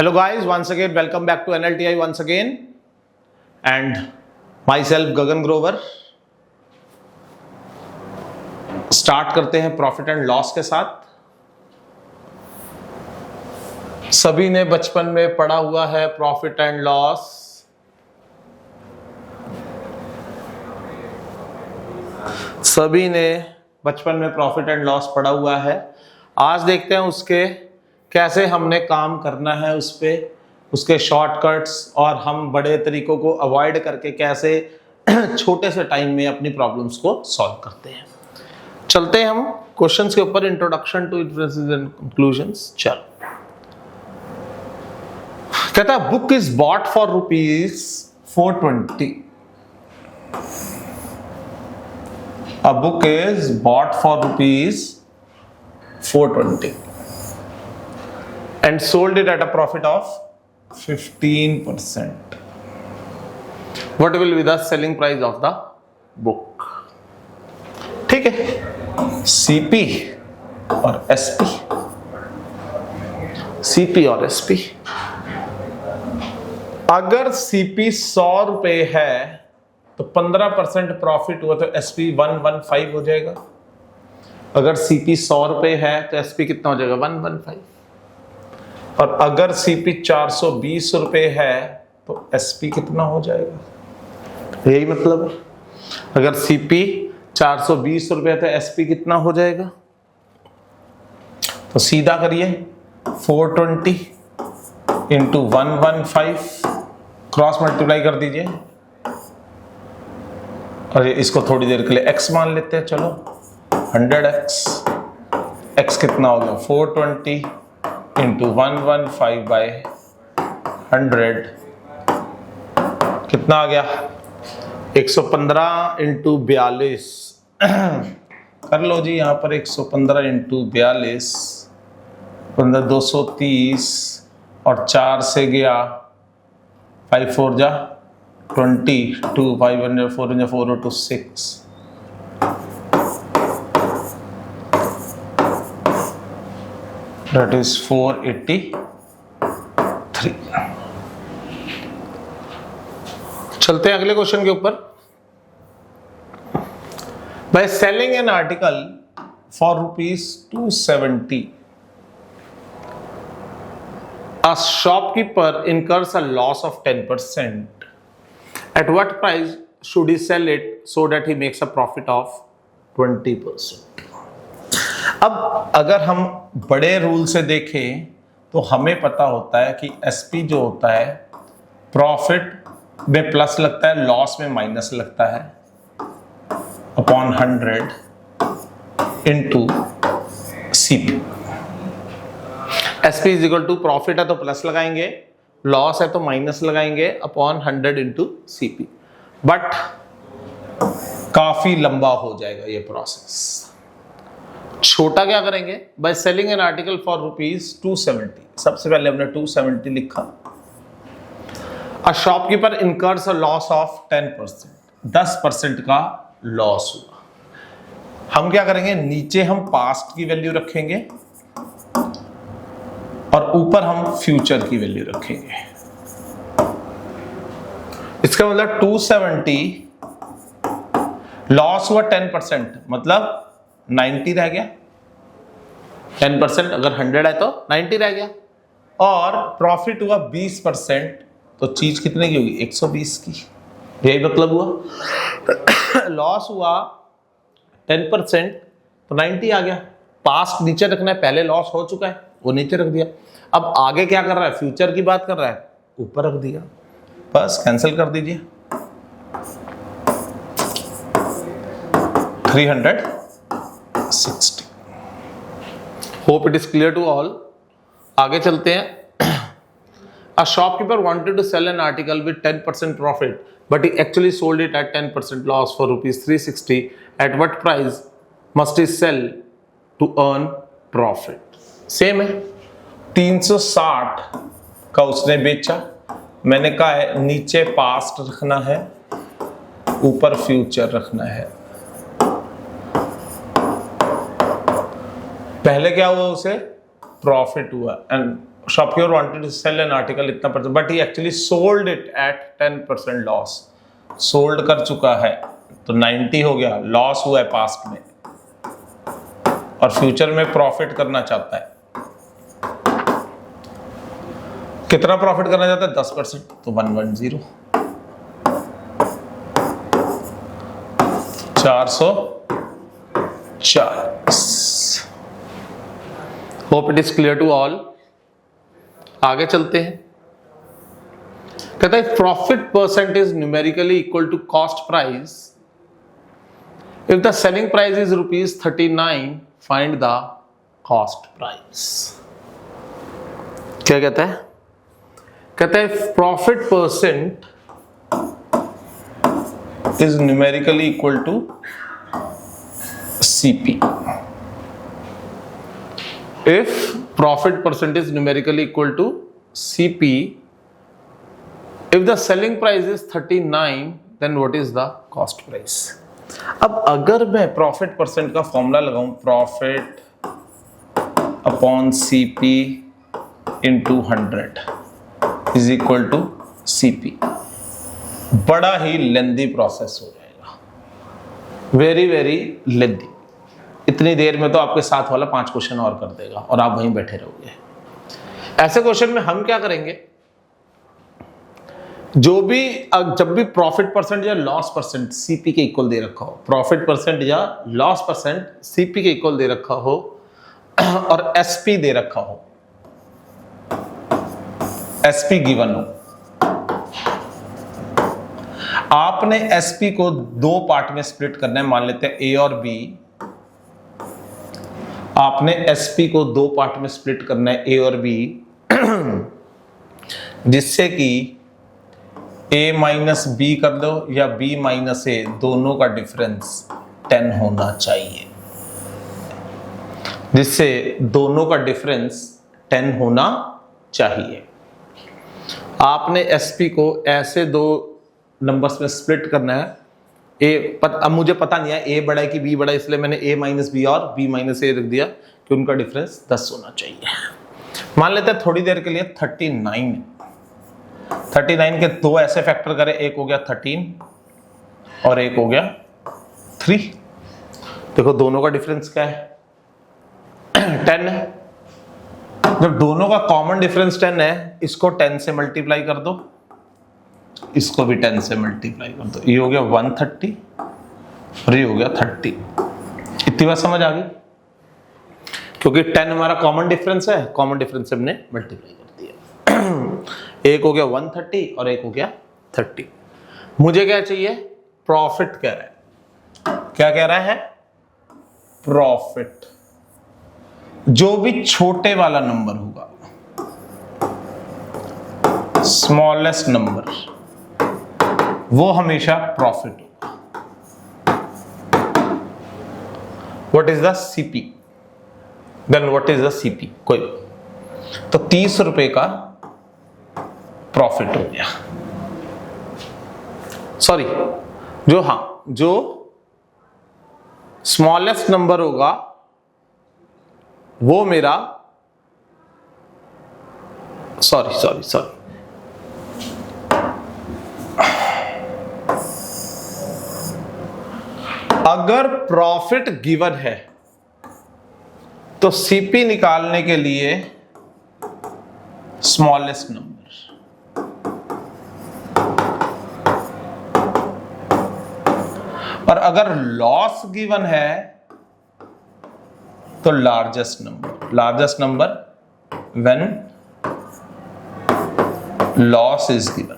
Hello guys, once again welcome back to NLTI once again and myself Gagan Grover। Start करते हैं profit and loss के साथ। सभी ने बचपन में पढ़ा हुआ है प्रॉफिट एंड लॉस। सभी ने बचपन में प्रॉफिट एंड लॉस पढ़ा हुआ है। आज देखते हैं उसके कैसे हमने काम करना है, उस पे उसके शॉर्टकट्स और हम बड़े तरीकों को अवॉइड करके कैसे छोटे से टाइम में अपनी प्रॉब्लम्स को सॉल्व करते हैं। चलते हैं हम क्वेश्चंस के ऊपर। Introduction to inferences and conclusions. चल कहता है book is bought for ₹420। A book is bought for ₹420 and sold it at a profit of 15%. What will be the selling price of the book? ठीक है, CP और SP, CP और SP। अगर CP 100 रुपए है तो 15% प्रॉफिट हुआ तो SP 115 हो जाएगा। अगर CP 100 रुपए है तो SP कितना हो जाएगा? 115। और अगर CP 420 रुपए है तो SP कितना हो जाएगा? यही मतलब है। अगर CP 420 रुपए है तो SP कितना हो जाएगा? तो सीधा करिए 420 इंटू 115 क्रॉस मल्टीप्लाई कर दीजिए और इसको थोड़ी देर के लिए x मान लेते हैं। चलो 100x, x कितना हो गया? 420 इंटू 115 बाई 100 कितना आ गया? 115 इंटू 42 कर लो जी। यहाँ पर 115 इंटू 42 230 और 4 से गया 5 4 जा 20 2 500 400 402 6। That is 483। चलते हैं अगले क्वेश्चन के ऊपर। By selling an article for ₹270, a shopkeeper incurs a loss of 10%. At what price should he sell it so that he makes a profit of 20%? अब अगर हम बड़े रूल से देखें तो हमें पता होता है कि SP जो होता है प्रॉफिट में प्लस लगता है, लॉस में माइनस लगता है upon 100 into CP। SP is equal to profit है तो प्लस लगाएंगे, लॉस है तो माइनस लगाएंगे अपॉन 100 इंटू CP। बट काफी लंबा हो जाएगा ये प्रोसेस। छोटा क्या करेंगे? By selling an article for ₹270। सबसे पहले हमने 270 लिखा। A shopkeeper incurs a loss of 10%, 10% का लॉस हुआ। हम क्या करेंगे? नीचे हम पास्ट की वैल्यू रखेंगे और ऊपर हम फ्यूचर की वैल्यू रखेंगे। इसका मतलब 270 लॉस हुआ 10%, मतलब 90 रह गया। 10% अगर 100 है तो 90 रह गया। और प्रॉफिट हुआ 20%, तो चीज कितने की होगी? 120 की। यही मतलब हुआ। लॉस हुआ 10% तो 90 आ गया। पास्ट नीचे रखना है, पहले लॉस हो चुका है वो नीचे रख दिया। अब आगे क्या कर रहा है? फ्यूचर की बात कर रहा है, ऊपर रख दिया। बस कैंसिल कर दीजिए। 360। Hope it is clear to all. आगे चलते हैं। A shopkeeper wanted to sell an article with 10% profit, but he actually sold it at 10% loss for ₹360. At what price must he sell to earn profit? Same है। 360 का उसने बेचा। मैंने कहा है नीचे पास्ट रखना है, ऊपर फ्यूचर रखना है। पहले क्या हुआ? उसे प्रॉफिट हुआ and shopkeeper wanted to sell an article इतना percent, but he actually sold it at 10% loss. Sold कर चुका है तो 90 हो गया, लॉस हुआ है पास्ट में, और फ्यूचर में प्रॉफिट करना चाहता है। कितना प्रॉफिट करना चाहता है? 10%, तो 110, 440। Hope it is clear to all. आगे चलते हैं। कहता है profit percent is numerically equal to cost price if the selling price is ₹39, find the cost price. क्या कहता है? कहता है profit percent is numerically equal to CP if profit percent is numerically equal to CP, if the selling price is 39, then what is the cost price? अब अगर मैं profit percent का formula लगाऊं, profit upon CP into 100 is equal to CP, बड़ा ही lengthy process हो जाएगा, very very lengthy. इतनी देर में तो आपके साथ वाला 5 क्वेश्चन और कर देगा और आप वहीं बैठे रहोगे। ऐसे क्वेश्चन में हम क्या करेंगे, जब भी प्रॉफिट परसेंट या लॉस परसेंट CP के इक्वल दे रखा हो, प्रॉफिट परसेंट या लॉस परसेंट CP के इक्वल दे रखा हो और SP दे रखा हो, SP गिवन हो, आपने SP को 2 पार्ट में स्प्लिट करना है। मान लेते हैं A और B। आपने SP को 2 पार्ट में स्प्लिट करना है, A और B, जिससे कि A माइनस B कर दो या B माइनस A, दोनों का डिफरेंस 10 होना चाहिए, जिससे दोनों का डिफरेंस 10 होना चाहिए। आपने SP को ऐसे 2 नंबर्स में स्प्लिट करना है। अब मुझे पता नहीं है A बड़ा है कि B बड़ा है, इसलिए मैंने A माइनस B और B माइनस A रख दिया कि उनका डिफरेंस 10 होना चाहिए। मान लेते हैं थोड़ी देर के लिए 39 के 2 ऐसे फैक्टर करें, एक हो गया 13 और एक हो गया 3। देखो दोनों का डिफरेंस क्या है? 10 है। जब दोनों का कॉमन डिफरेंस 10 है, इसको 10 से मल्टीप्लाई कर दो, इसको भी 10 से मल्टीप्लाई कर दो, ये हो गया 130 और ये हो गया 30। इतनी बात समझ आ गई? क्योंकि 10 हमारा कॉमन डिफरेंस है, कॉमन डिफरेंस से हमने मल्टीप्लाई कर दिया। एक हो गया 130 और एक हो गया 30। मुझे क्या चाहिए? प्रॉफिट कह रहा है। क्या कह रहा है? प्रॉफिट। जो भी छोटे वाला नंबर होगा, स्मॉलेस्ट नंबर, वो हमेशा प्रॉफिट होगा। What is the CP? Then what is the CP? कोई तो 30 रुपए का प्रॉफिट हो गया। सॉरी, जो स्मॉलेस्ट नंबर होगा वो मेरा सॉरी अगर प्रॉफिट गिवन है तो CP निकालने के लिए स्मॉलेस्ट नंबर, और अगर लॉस गिवन है तो largest number when loss is given.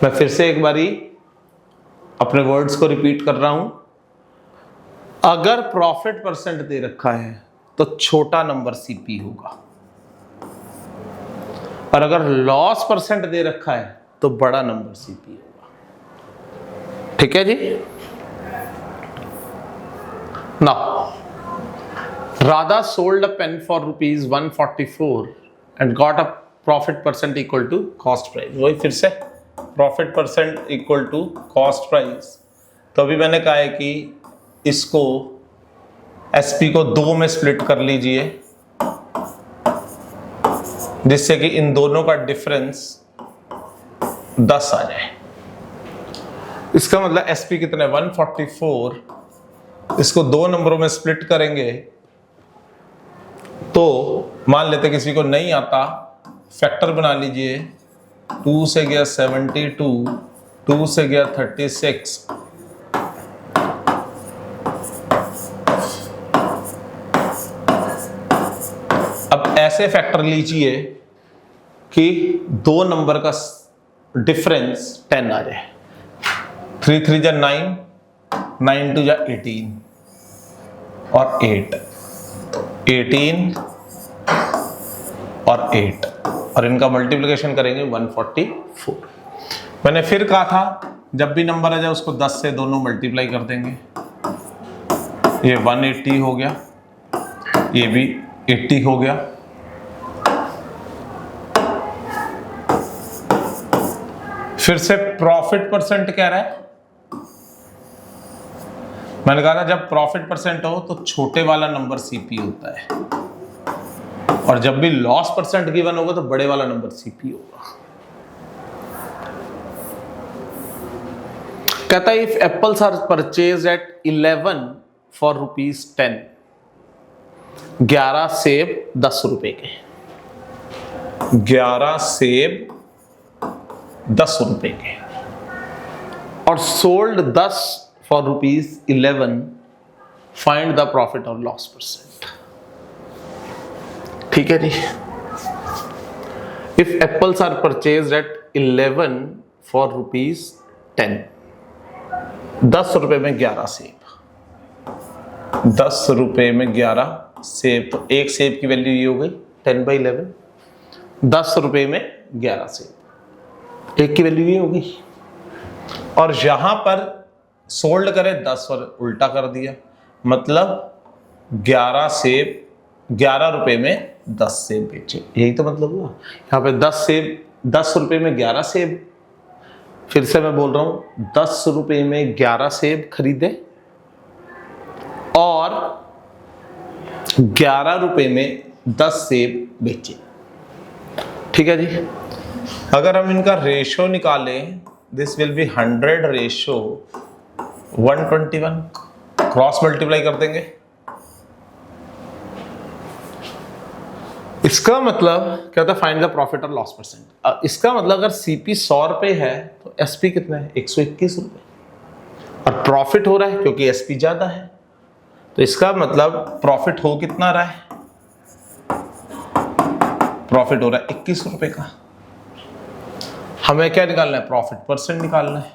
मैं फिर से एक बारी अपने वर्ड्स को रिपीट कर रहा हूं। अगर प्रॉफिट परसेंट दे रखा है तो छोटा नंबर CP होगा, और अगर लॉस परसेंट दे रखा है तो बड़ा नंबर CP होगा। ठीक है जी? Now Radha sold a pen for ₹144 and got a profit percent equal to cost price. वही फिर से profit percent equal to cost price. तो अभी मैंने कहा है कि इसको एसपी को 2 में स्प्लिट कर लीजिए, जिससे कि इन दोनों का डिफरेंस 10 आ जाए। इसका मतलब एसपी कितना है 144, इसको 2 नंबरों में स्प्लिट करेंगे तो मान लेते किसी को नहीं आता, फैक्टर बना लीजिए, 2 से गया 72, 2 से गया 36, अब ऐसे फैक्टर लीजिए कि 2 नंबर का डिफरेंस 10 आ जाए। 3 3 जा 9, 9 2 जा 18 और 8, 18 और 8 और इनका मल्टीप्लिकेशन करेंगे 144। मैंने फिर कहा था जब भी नंबर आ जाए उसको 10 से दोनों मल्टीप्लाई कर देंगे। ये 180 हो गया, ये भी 80 हो गया। फिर से प्रॉफिट परसेंट कह रहा है, मैंने कहा था जब प्रॉफिट परसेंट हो तो छोटे वाला नंबर सीपी होता है, और जब भी लॉस परसेंट गिवन होगा तो बड़े वाला नंबर सीपी होगा। कहता है if apples are purchase at 11 for ₹10, 11 सेब 10 रुपए के, 11 सेब 10 रुपए के, और sold 10 for ₹11, find the profit और लॉस परसेंट। ठीक है जी। If apples are purchase at 11 for ₹10, 10 रुपए में 11 सेब, 10 रुपए में 11 सेब, तो एक सेब की वैल्यू ये हो गई 10/11, 10 रुपए में 11 सेब, एक की वैल्यू ये होगी। और यहां पर सोल्ड करे 10 और उल्टा कर दिया, मतलब 11 सेब, 11 रुपए में 10 सेब बेचे, यही तो मतलब हुआ। यहाँ पे 10 सेब, 10 रुपए में 11 सेब, फिर से मैं बोल रहा हूं 10 रुपए में 11 सेब खरीदे और 11 रुपए में 10 सेब बेचे। ठीक है जी। अगर हम इनका रेशो निकालें, this will be 100 ratio 121, cross multiply कर देंगे। इसका मतलब क्या होता है, फाइंड द प्रॉफिट और लॉस परसेंट। इसका मतलब अगर सीपी 100 रुपए है तो एसपी कितना है 121 रुपए, और प्रॉफिट हो रहा है क्योंकि एसपी ज्यादा है, तो इसका मतलब प्रॉफिट हो कितना रहा है, प्रॉफिट हो रहा है 21 रुपए का। हमें क्या निकालना है, प्रॉफिट परसेंट निकालना है।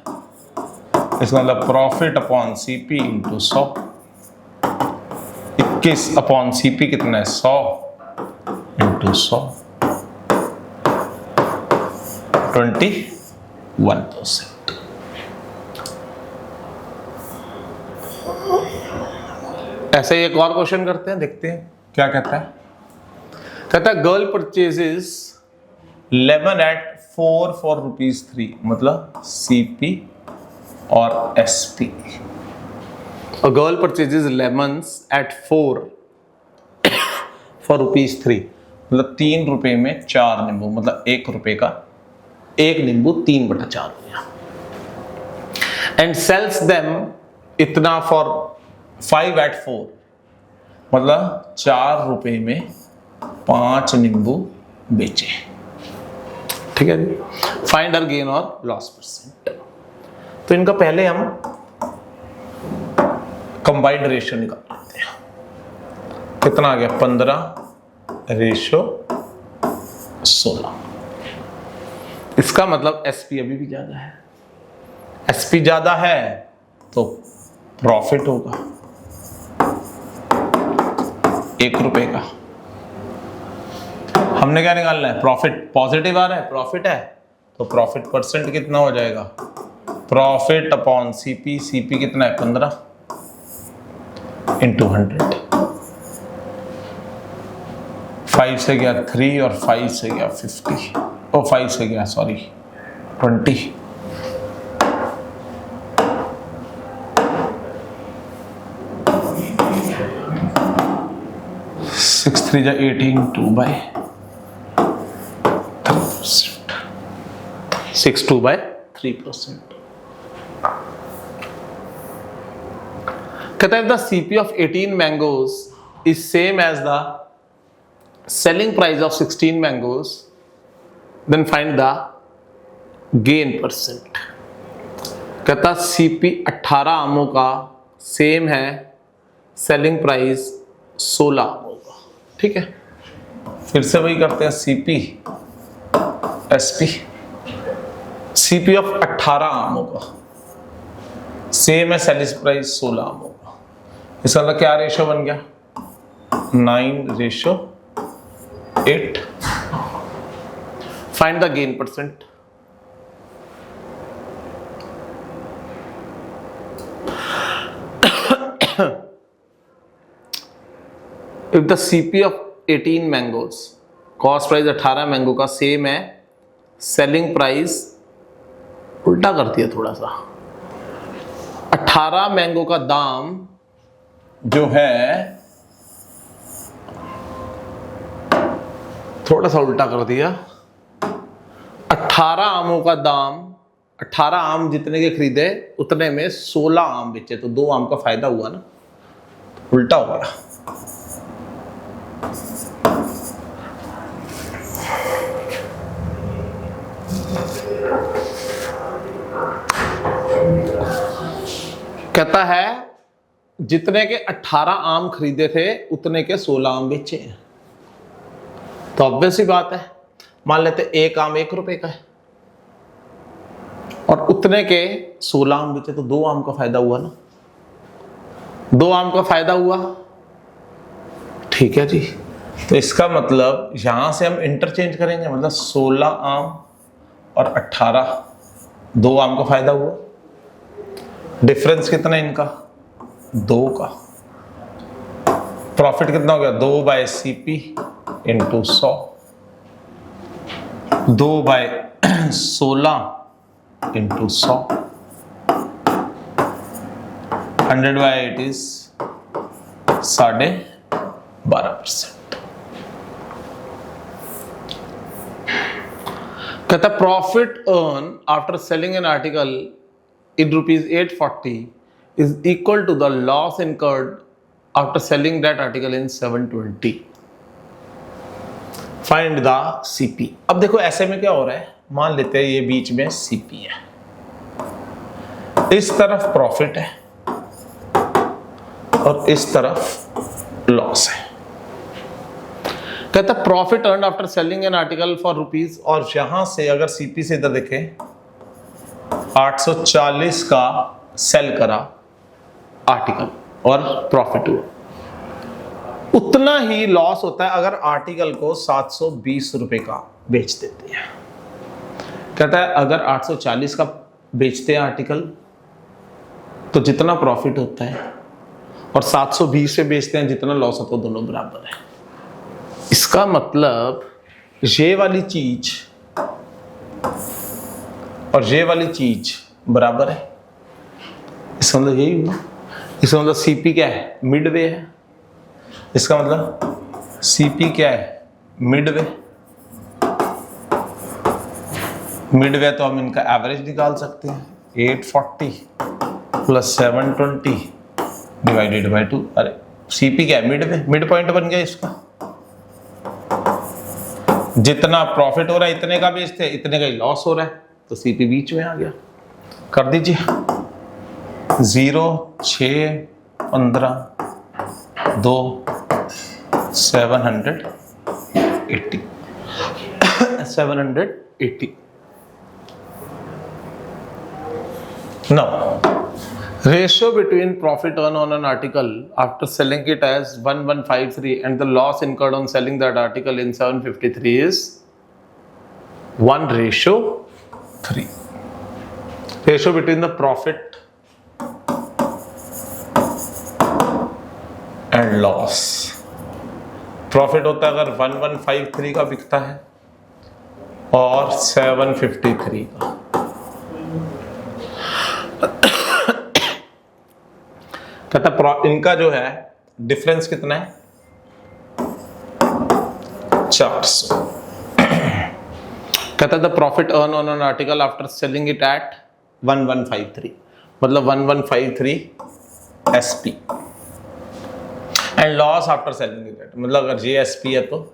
इसका मतलब profit upon CP into 100, 21 upon CP कितना है 100 इंटू 100, 21%। ऐसे ही एक और क्वेश्चन करते हैं, देखते हैं क्या कहता है। कहता है girl purchases lemon at 4 for ₹3, मतलब सीपी और SP. A girl purchases lemons at 4 for ₹3, मतलब 3 रुपए में 4 नींबू, मतलब 1 रुपए का 1 नींबू 3/4 हो गया। एंड सेल्स देम इतना फॉर 5 at 4, मतलब 4 रुपए में 5 नींबू बेचे। ठीक है जी। फाइंड आवर गेन और लॉस परसेंट। तो इनका पहले हम कंबाइंड रेशियो निकाल लेते हैं। कितना आ गया 15/16। इसका मतलब एसपी अभी भी ज्यादा है, एसपी ज्यादा है तो प्रॉफिट होगा 1 रुपए का। हमने क्या निकालना है, प्रॉफिट। पॉजिटिव आ रहा है, प्रॉफिट है, तो प्रॉफिट परसेंट कितना हो जाएगा, प्रॉफिट अपॉन सीपी, सीपी कितना है 15 इंटू 100, 5 से गया 3 और 5 से गया 50, ओ 5 से गया सॉरी 20, 3 जा 18, 2/3%, 6 2/3%। कहता है the CP of 18 mangoes is same as the selling price of 16 mangoes, then find the gain percent। कहता CP 18 आमों का सेम है, सेलिंग प्राइस 16 आमों का। ठीक है, फिर से वही करते हैं, CP SP, CP ऑफ 18 आमों का सेम है, सेलिंग प्राइस 16 आमों का। इसका मतलब क्या रेशो बन गया, 9:8। Find the gain percent. If the CP of 18 mangoes, cost price 18 mango का सेम है, सेलिंग प्राइस उल्टा कर दिया थोड़ा सा, 18 मैंगो का दाम जो है थोड़ा सा उल्टा कर दिया, 18 आमों का दाम, 18 आम जितने के खरीदे उतने में 16 आम बेचे, तो 2 आम का फायदा हुआ ना, उल्टा हो गया। कहता है जितने के 18 आम खरीदे थे उतने के 16 आम बेचे हैं, तो ऑब्वियस सी बात है, मान लेते एक आम 1 रुपए का है और उतने के 16 आम बेचे, तो 2 आम का फायदा हुआ ना, 2 आम का फायदा हुआ। ठीक है जी, तो इसका मतलब यहां से हम इंटरचेंज करेंगे, मतलब 16 आम और 18, 2 आम का फायदा हुआ। डिफरेंस कितना है इनका, 2 का। प्रॉफिट कितना हो गया, 2/CP इंटू 100, 2/16 इंटू 100, 100/8 इज 12.5%। कहता profit earn after selling an article in ₹840 is equal to the loss incurred after selling that article in 720. Find the CP। अब देखो ऐसे में क्या हो रहा है, मान लेते हैं ये बीच में CP है, इस तरफ प्रॉफिट है और इस तरफ लॉस है। कहता profit earn after selling an article for ₹, और यहां से अगर CP से इधर देखें 840 का सेल करा आर्टिकल और प्रॉफिट हुआ, उतना ही लॉस होता है अगर आर्टिकल को 720 रुपए का बेच देते हैं। कहता है अगर 840 का बेचते हैं आर्टिकल तो जितना प्रॉफिट होता है, और 720 से बेचते हैं जितना लॉस होता है, दोनों बराबर है। इसका मतलब ये वाली चीज और ये वाली चीज बराबर है, इसका मतलब यही हुआ। इसका मतलब CP क्या है, मिडवे है। इसका मतलब CP क्या है, मिडवे। मिडवे तो हम इनका एवरेज निकाल सकते हैं, 840 प्लस 720 डिवाइडेड बाय 2। अरे CP क्या है, मिडवे, मिड पॉइंट बन गया इसका। जितना प्रॉफिट हो रहा है इतने का बेचते हैं, इतने का ही लॉस हो रहा है, तो CP बीच में आ गया। कर दीजिए 0, 6, 15, 2, 780 780। Now, ratio between profit earned on an article after selling it as 1153 and the loss incurred on selling that article in 753 is 1:3. Ratio between the profit and loss. Profit होता है अगर 1153 का बिकता है और 753 का। कहता इनका जो है डिफरेंस कितना है, 400। कहता है the profit earn on an article after selling it at 1153, मतलब 1153 SP, and loss after selling it at, मतलब अगर ये SP है तो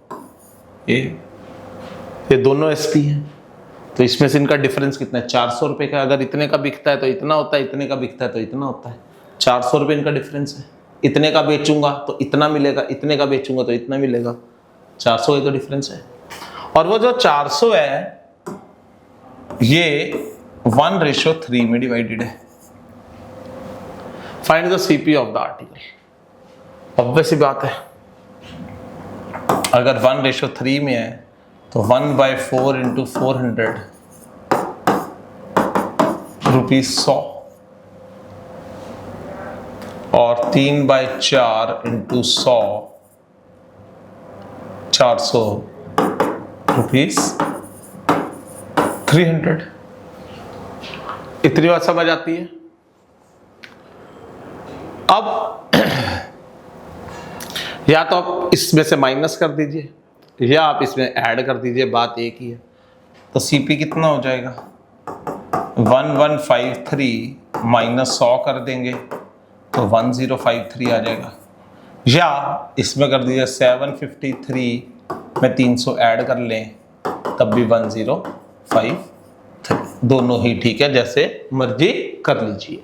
ये दोनों SP है, तो इसमें से इनका डिफरेंस कितना है? 400 रुपए का। अगर इतने का बिकता है तो इतना होता है, इतने का बिकता है तो इतना होता है। 400 रुपए इनका डिफरेंस है। इतने का बेचूंगा तो इतना मिलेगा, इतने का बेचूंगा तो इतना मिलेगा। 400 ही तो डिफरेंस है। और वो जो 400 है ये 1:3 में डिवाइडेड है। Find the CP of the article. Obvious सी बात है, अगर 1:3 में है तो 1/4 इंटू 400 रुपीज 100, और 3/4 इंटू 100 400 रुपीज 300। इतनी बात समझ आती है। अब या तो आप इसमें से माइनस कर दीजिए या आप इसमें ऐड कर दीजिए, बात एक ही है। तो CP कितना हो जाएगा? 1153 माइनस 100 कर देंगे तो 1053 आ जाएगा, या इसमें कर दीजिए 753 में 300 ऐड कर लें तब भी 1053। दोनों ही ठीक है, जैसे मर्जी कर लीजिए।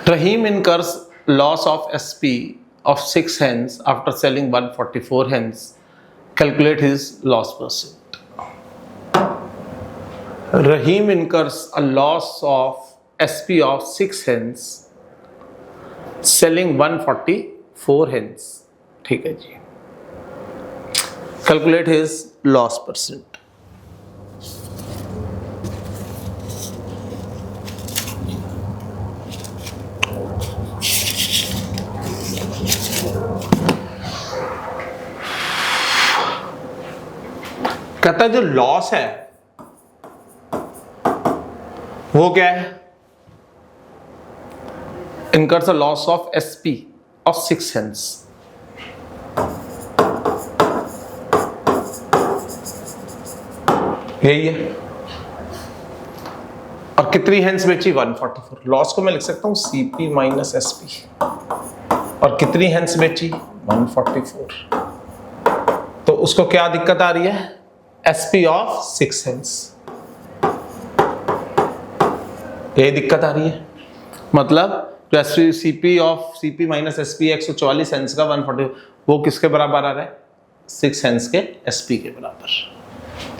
Rahim incurs loss of SP of 6 hens after selling 144 hens. Calculate his loss percent. Rahim incurs a loss of SP of 6 hens selling 144 hens. ठीक है जी। Calculate his loss percent. कहता है जो लॉस है वो क्या है? Incurs a loss of SP of 6 hens। यही है। और कितनी हेंस बेची? 144। लॉस को मैं लिख सकता हूं CP माइनस SP। और कितनी हेंस बेची? 144। तो उसको क्या दिक्कत आ रही है? SP of 6 hens। ये दिक्कत आ रही है, मतलब CP माइनस SP 144 हेंस का 140, वो किसके बराबर आ रहा है? 6 हेंस के SP के बराबर।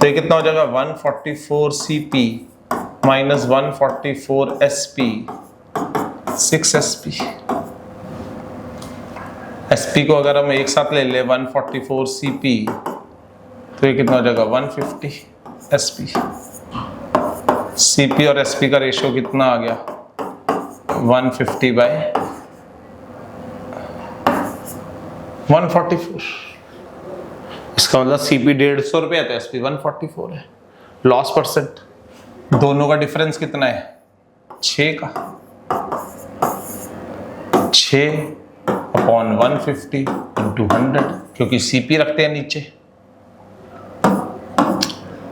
तो ये कितना हो जाएगा? 144 CP minus 144 SP, 6 SP। SP को अगर हम एक साथ ले ले 144 CP, तो ये कितना हो जाएगा? 150 SP। CP और SP का रेशियो कितना आ गया? 150/144। इसका मतलब CP 150 रुपये है तो SP 144 है। लॉस परसेंट दोनों का डिफरेंस कितना है? 6 का। 6/150 इंटू 100, क्योंकि CP रखते हैं नीचे।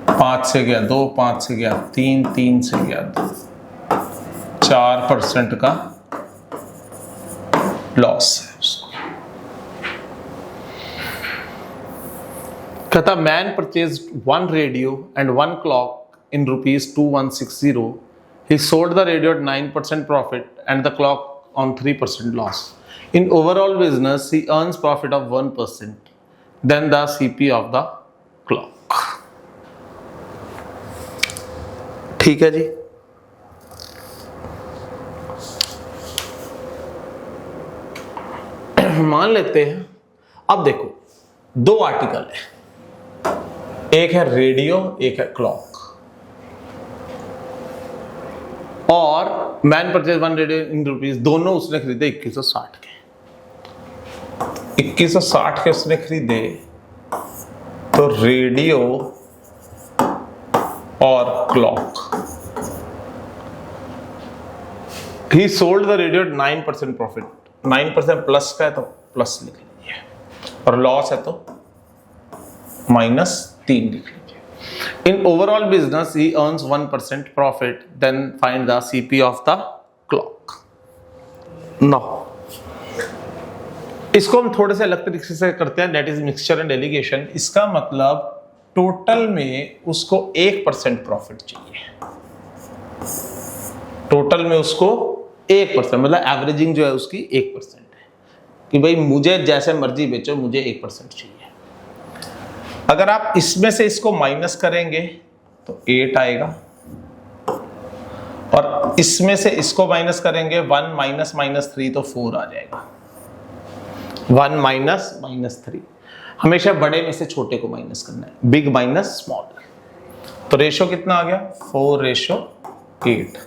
5 से गया 2, 5 से गया 3, 3 से गया 2, 4% का लॉस है उसको। कहता man purchased 1 radio and 1 clock in ₹2160. He sold the radio at 9% profit and the clock on 3% loss. In overall business, he earns profit of 1%. Then the CP of the clock. ठीक है जी। मान लेते हैं, अब देखो 2 आर्टिकल है, एक है रेडियो, एक है क्लॉक। और man purchase 1 radio in rupees, दोनों उसने खरीदे 2160 के। 2160 के उसने खरीदे, तो रेडियो और clock, he sold the radio 9% profit. 9% plus का है तो प्लस लिख लीजिए। और लॉस है तो -3 लिख लीजिए। In overall business he earns 1% profit, then find the CP of the clock. Now इसको हम थोड़े से अलग तरीके से करते हैं, that is mixture and delegation. इसका मतलब टोटल में उसको 1% प्रॉफिट चाहिए, टोटल में उसको 1%, मतलब एवरेजिंग जो है उसकी 1% है कि भाई मुझे जैसे मर्जी बेचो, मुझे 1% चाहिए। अगर आप इसमें से इसको माइनस करेंगे तो 8 आएगा, और इसमें से इसको माइनस करेंगे 1 माइनस -3 तो 4 आ जाएगा। 1 माइनस -3, हमेशा बड़े में से छोटे को माइनस करना है, बिग माइनस स्मॉल। तो रेशो कितना आ गया? 4:8,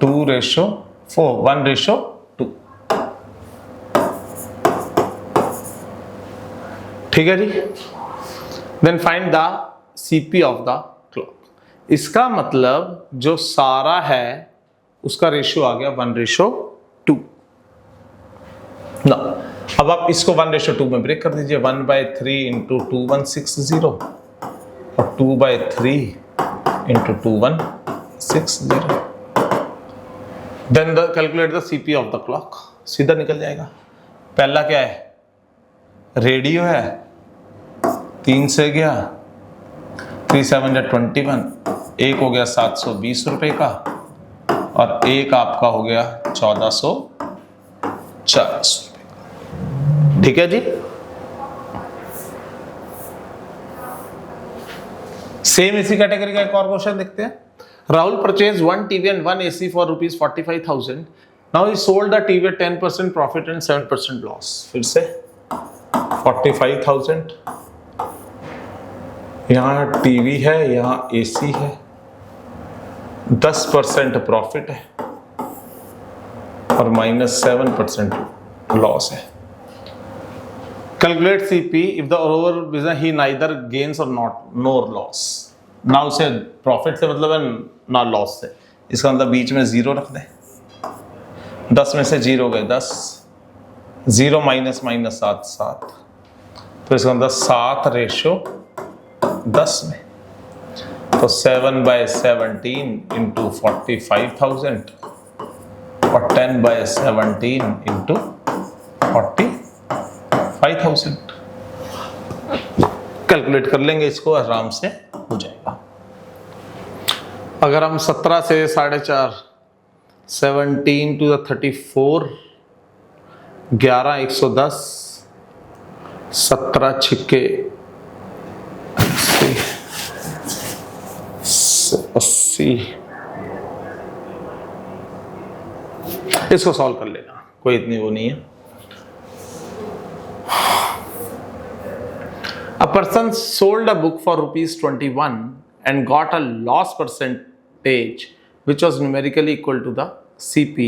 2:4, 1:2। ठीक है जी। Then find the CP of the clock. इसका मतलब जो सारा है उसका रेशियो आ गया 1:2 ना। अब आप इसको 1:2 में ब्रेक कर दीजिए। 1/3 इंटू 2160 और 2/3 into 2160। Then calculate the CP of the clock. सीधा निकल जाएगा। पहला क्या है? रेडियो है, 3 से गया 3/7=21, एक हो गया 720 रुपए का, और एक आपका हो गया 1440 रुपए। ठीक है जी। सेम इसी कैटेगरी का एक और क्वेश्चन देखते हैं। Rahul purchase 1 TV and 1 AC for ₹45,000। Now he sold the TV at 10% profit and 7% loss. फिर से 45,000, यहाँ टीवी है, यहाँ AC है, 10% प्रॉफिट है और -7% लॉस है। Calculate CP if the overall business he neither gains or nor loss। ना उसे प्रॉफिट से मतलब है ना लॉस से, इसका मतलब बीच में 0 रख दें। 10 में से 0 गए 10, 0 माइनस 7, तो इसका मतलब 7:10 में, तो 7/17 इंटू 45,000 और 10/17 इंटू 45,000। कैलकुलेट कर लेंगे इसको, आराम से हो जाएगा। अगर हम 17 से 4.5, 17 टू द 34, 11 110, 17 छिक्के 80, इसको सॉल्व कर लेना, कोई इतनी वो नहीं है। A person sold a book for ₹21 and got a loss percentage which was numerically equal to the CP।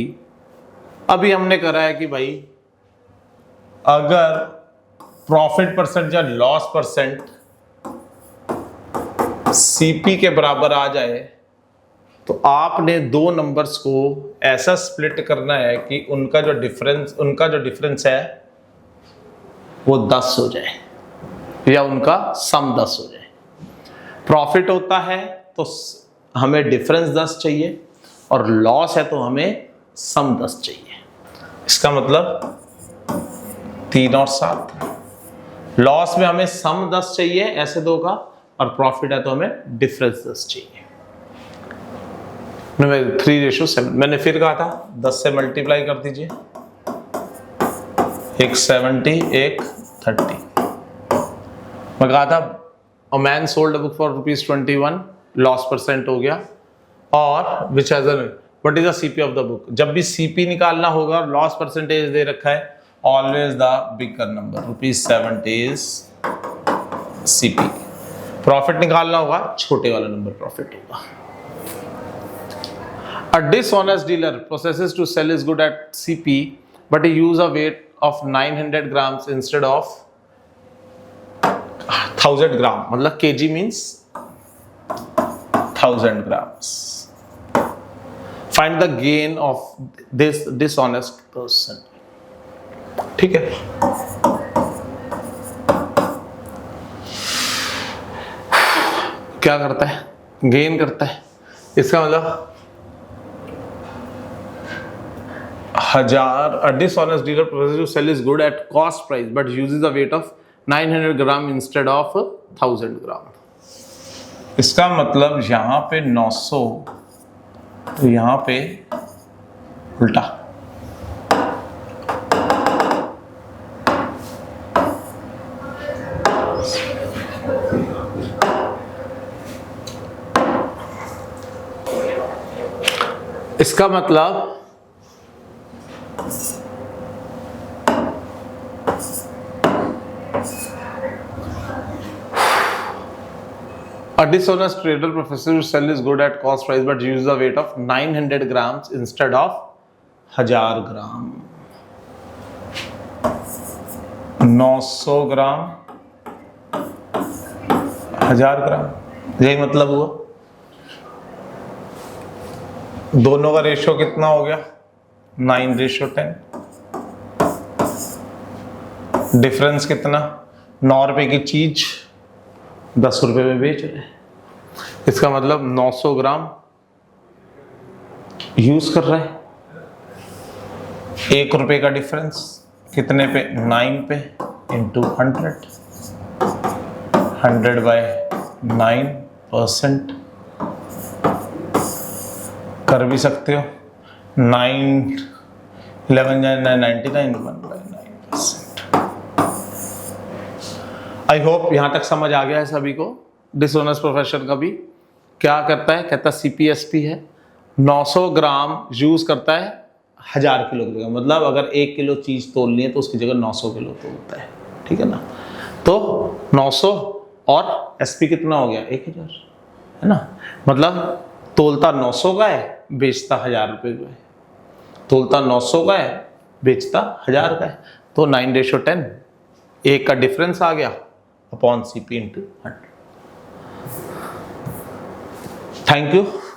अभी हमने करा है कि भाई अगर प्रॉफिट परसेंट या लॉस परसेंट CP के बराबर आ जाए तो आपने दो नंबर्स को ऐसा स्प्लिट करना है कि उनका जो डिफरेंस है वो 10 हो जाए या उनका सम 10 हो जाए। प्रॉफिट होता है तो हमें डिफरेंस 10 चाहिए और लॉस है तो हमें सम 10 चाहिए। इसका मतलब 3 और 7। लॉस में हमें सम 10 चाहिए ऐसे दो का, और प्रॉफिट है तो हमें डिफरेंस 10 चाहिए। 3:7। मैंने फिर कहा था 10 से मल्टीप्लाई कर दीजिए, एक 70 एक 30। मैं कहा था a man sold a book for ₹21, loss percent हो गया, और which has what is the CP of the book. जब भी सीपी निकालना होगा, लॉस परसेंटेज दे रखा है, always the bigger number, ₹70 is CP. Profit निकालना होगा, छोटे वाला नंबर प्रॉफिट होगा। A dishonest dealer processes to sell his good at CP, but he use a weight of 900 grams instead of 1000 ग्राम, मतलब kg means 1000 grams। Find the gain of this dishonest person। ठीक है, क्या करता है, gain करता है। इसका मतलब 1000 a dishonest dealer proposes to sell his good at cost price but uses a weight of 900 gram instead of 1000 ग्राम। इसका मतलब यहां पे 900, तो यहां पे उल्टा। इसका मतलब a dishonest trader professes to sell his good at cost price but uses a weight of 900 grams instead of 1000 ग्राम। 900 ग्राम 1000 ग्राम, यही मतलब हुआ। दोनों का रेशियो कितना हो गया, 9:10। डिफरेंस कितना, 9 रुपए की चीज 10 रुपए में बेच रहे। इसका मतलब 900 ग्राम यूज कर रहा है। 1 रुपए का डिफरेंस कितने पे, 9 पे इंटू 100 बाय 9%। कर भी सकते हो, 9 11 99 1/9%। आई होप यहां तक समझ आ गया है सभी को। डिसऑनेस्ट प्रोफेशन का भी क्या करता है, कहता है CPSP है, 900 ग्राम यूज करता है 1000 किलो की जगह। मतलब अगर 1 किलो चीज तोलनी है तो उसकी जगह 900 किलो तोलता है, ठीक है ना। तो 900 और SP कितना हो गया, 1000, है ना। मतलब तोलता 900 का है, बेचता 1000 रुपए का है। तोलता 900 का है, बेचता 1000 का है। तो 9:10, 1 का डिफरेंस आ गया upon CP into 100। Thank you.